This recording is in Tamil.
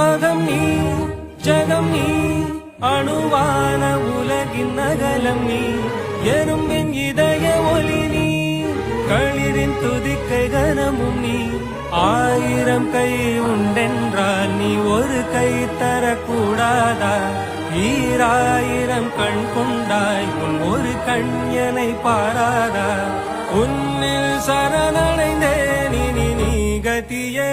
அகம் நீ ஜகம் நீ அணுவான உலகின் அகலம் நீ எறும்பின் இதய ஒளி நீ களிரின் துதிக்கை கனமும் நீ ஆயிரம் கை உண்டென்றால் நீ ஒரு கை தரக்கூடாதா ஈராயிரம் கண் கொண்டாய் உன் ஒரு கண்யனை பாராதா உன்னில் சரணடைந்தேன் இனி நீ கதியே